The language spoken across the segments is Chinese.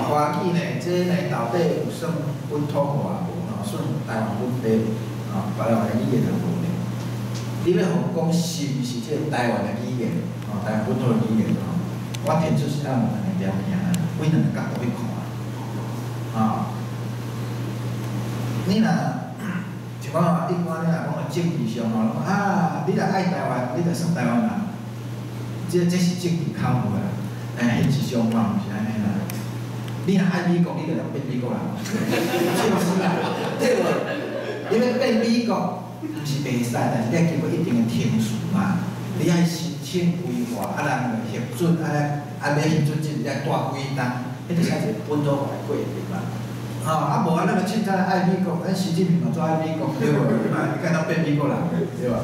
花语呢，这呢到底有算本土话无吼，算台湾本地吼，台湾的语言无呢？你要互讲是毋是这个台湾的语言？吼，台湾本土的语言吼，我提出是按两个条件啊，为两个角度去看啊。你若像讲一般你若讲政治上吼，啊，你若爱台湾，你就算台湾人，这是政治口号啦。迄是相反，毋是安尼啦。你若爱美国，你就要变美国人，就是啦，对无？你要变美国，毋是袂使，但是你要经过一定的程序嘛。你爱申请规划，人就核准，要核准这个大几单，迄就是一个本土化的过程嘛。无咱就凊彩爱美国，习近平嘛做爱美国，对无？你敢当变美国人，对无？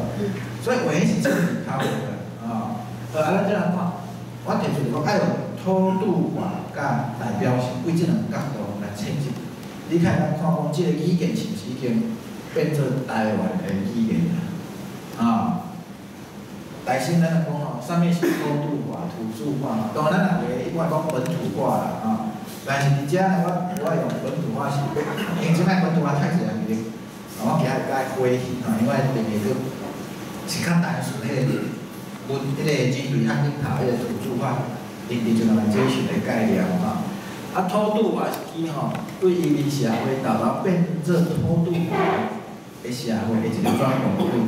所以话是政治考虑的，咱这样看。我提出讲，爱有土度化甲代表性，为这两个角度来切入。你看咱看讲，这个语言是毋是已经变做台湾的语言啦？但是咱讲吼，啥物是土度化、土著化？当然咱也一般讲本土化啦，但是伫遮呢，我用本土化是，因为即摆本土化太侪人去，我今日甲伊回去，因为另一个是较单纯迄个。阮迄个针对学顶头迄个土著化 indigenization 的概念嘛，土著化是指吼对移民社会豆豆变做土著化的社会的一个转换过程，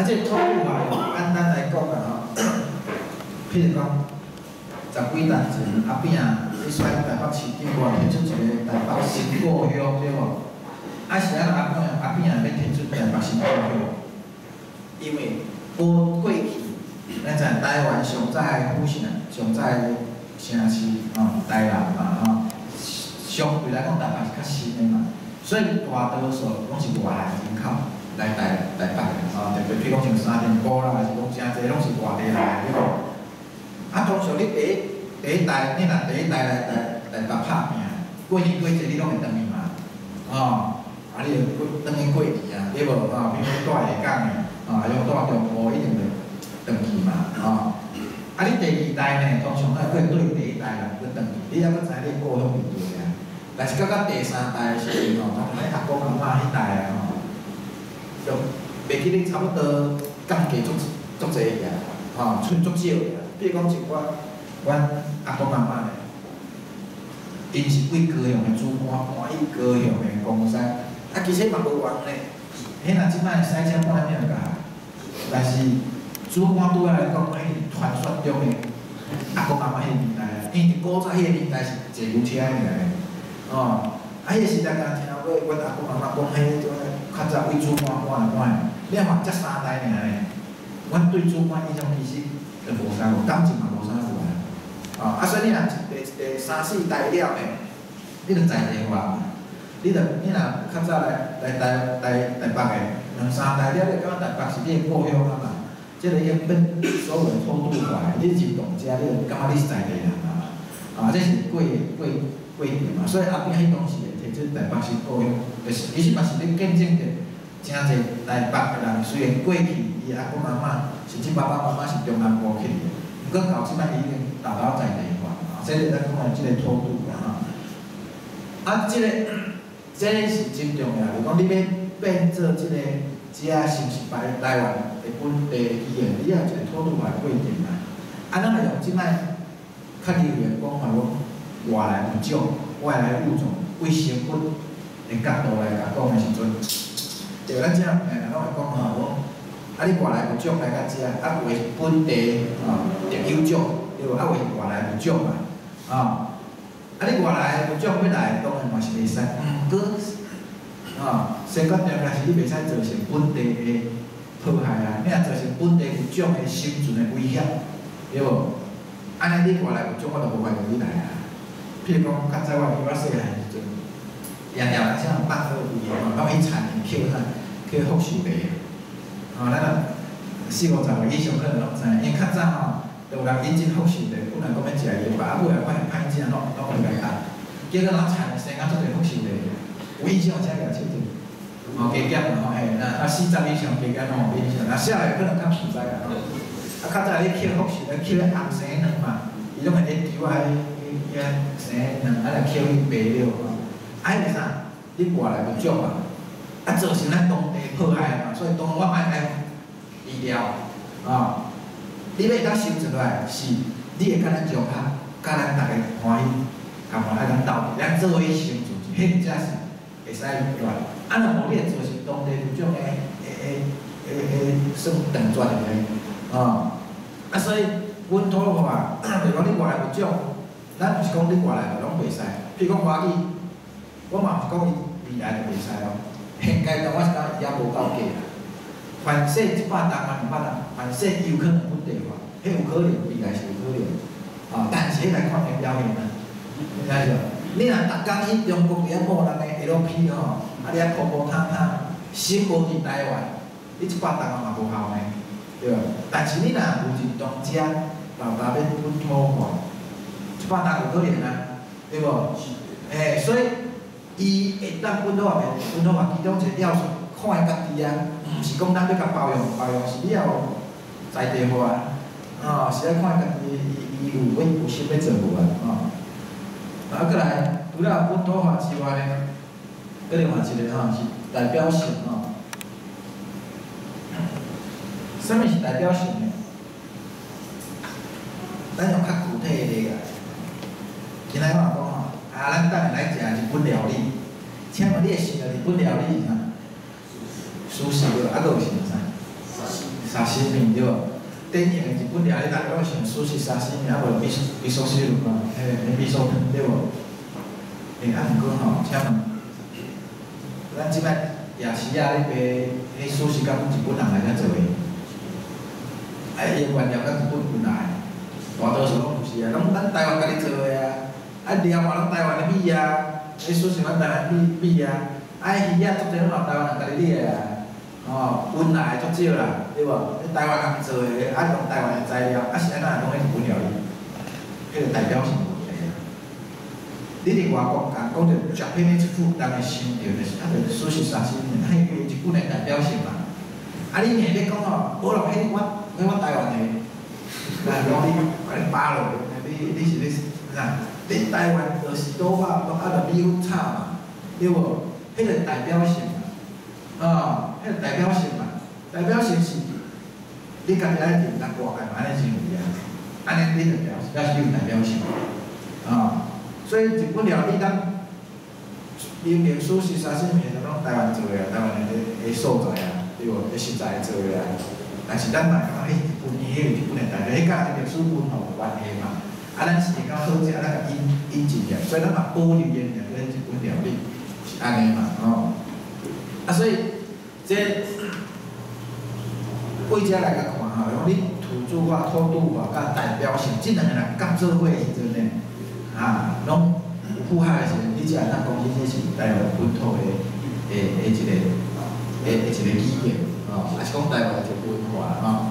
这土著化简单来讲啊譬如讲10几年前边你选台北市长，我提出一个台北新故乡对无？是咱边要提出台北新故乡，因为过去，咱在台湾上早的府城、上早的城市台南嘛相对来讲台北是较新的嘛，所以大多数拢是外来人口来台北的特别譬如讲像3.5啦，还是讲真侪拢是外地来的，对无？通常你第一代，你若第一代来台北拍拼，过年过节你拢会转去嘛，你就转去过年啊，对无？比如讲住下港的。用住中部一定会转去嘛，你第二代呢，通常都会对第一代人去转去，你还佫知你故乡伫对啊。但是到第3代的时阵通常咧阿公阿嬷迄代就袂记你差不多降价足济啊，剩足少啊。比如讲像阮阿公阿嬷咧，因是贵高雄的主管，搬去高雄的公山，其实嘛无冤咧。迄若即摆塞车半点个，但是主管对我来讲，迄传说中的阿公阿嬷迄个年代，因为古早迄个年代是坐牛车个来，迄个时代敢听过阮阿公阿嬷讲，迄种较早为主管搬来搬的，你看才3代尔咧，阮对主管印象其实就无啥有，感情嘛无啥有啊。所以你若第3、4代了咧，你就在地化嘛。你若较早来台北个2、3代了，你感觉台北是你的故乡啊嘛？即个已变所有的土著化，你入动遮，你就感觉你是在地人啊。这是过程嘛，所以后壁迄当时会提出台北是故乡，就是其实嘛是咧见证着真侪台北个人，虽然过去伊阿公阿嬷甚至爸爸妈妈是中南部去的，毋过到即摆已经豆豆在地化啊。这个咱讲的即个土著这个是真重要，就讲你要变做即个是毋是台湾的本地语言，你要有一个土著化的过程嘛。咱来用即摆较流行讲法讲外来物种、外来物种为成本的角度来甲讲的时阵，就咱遮拢会讲你外来物种来甲遮，为本地特有种，对无？为外来物种嘛，你外来物种要来，当然嘛是袂使，毋过先决条件是你袂使造成本地的迫害啊！你若造成本地物种的生存的威胁，对无？安尼你外来物种我就无法度你来啊。譬如讲，较早我细汉时阵，常常像放好鱼拢去田里捡福寿螺，咱4、50岁以上可能拢知，因为较早就有人引进福寿螺，本来讲要食伊，尾来发现歹食，拢会来打。结果人田生啊，足侪福寿螺，有印象才举手着。加减40以上加减拢有印象，少的可能较毋知较早咧捡福寿螺，捡红生卵嘛，伊拢会咧丢生两来捡伊白了吼，啊，为啥？你外来物种啊，造成咱当地迫害嘛，所以当我爱医疗啊，你要当收出来是，你会甲咱上下，甲咱大家欢喜，同埋爱咱斗阵，咱做伙去生存，迄才是会使落来。啊，若无你会造成当地物种算断绝的啊。啊，所以本土化，就讲你外来物种，咱毋是讲你外来物拢袂使，譬如讲华语，我嘛毋是讲伊未来就袂使咯。现阶段我是讲伊也无够价啦。凡说100单啊200单，凡说有可能本地化，迄有可能，未来是有可能。啊，但是迄来看个表现啊，明白无？你若逐工去中国遐某人个 LP 吼，啊你遐普普通通，心无伫台湾，你100单啊嘛无效呢，对无？但是你若有一当家，老大要本土化，100单有可能啊，对无？所以伊会当本土化，其中一个要素，看伊家己啊，毋是讲咱要甲包容，是你要在地化啊，是要看家己伊有心要做无啊，啊，过来除了本土化之外呢，搁另外一个吼是代表性吼。什物是代表性呢？咱用较具体的例来，今仔我讲吼，咱等下来食日本料理，请问你会想到日本料理是啥？寿司对，啊，搁有想啥？沙西米对无？典型的日本料理，大家拢想寿司、沙西米，啊无味噌汁嘛，味噌汤对无？啊，毋过吼，请问，咱即摆夜市啊，咧卖迄寿司，敢日本人来遮做诶？伊原料甲日本运来，大多数拢毋是啊，拢咱台湾家己做诶啊。啊料嘛，拢台湾诶米啊，迄寿司咱台湾米啊，鱼啊，足侪拢台湾人家己掠啊。运来足少啦，对无？迄台湾人做诶，用台湾诶材料，是安那拢迄日本料理，迄个代表性问题啊。你伫外国讲着食品的即副，当然想着就是就寿司、沙西米，迄有日本诶代表性嘛。你硬要讲吼，无咯，迄我台湾诶，讲你把你扒落，你是咧啥？你台湾就是倒肉，就米粉炒嘛，对无？迄个代表性嘛，迄个代表性嘛，代表性是你家己爱定当外界嘛，安尼认为啊，安尼你就表示你有代表性所以日本料理咱明明寿司、沙西米拢台湾做诶，台湾诶素材啊，对无？食材做诶啊，但是咱嘛讲，迄日本诶代表，迄甲历史文化有关系嘛。咱是会较好食，咱个引进来，所以咱嘛保留原来个日本料理是安尼嘛，所以这为遮来甲看吼，讲你土著化、土著化甲代表性，即两个人合做伙的时阵呢，拢有符合的时阵，你才会当讲这是台湾本土的一个语言，还是讲台湾一个文化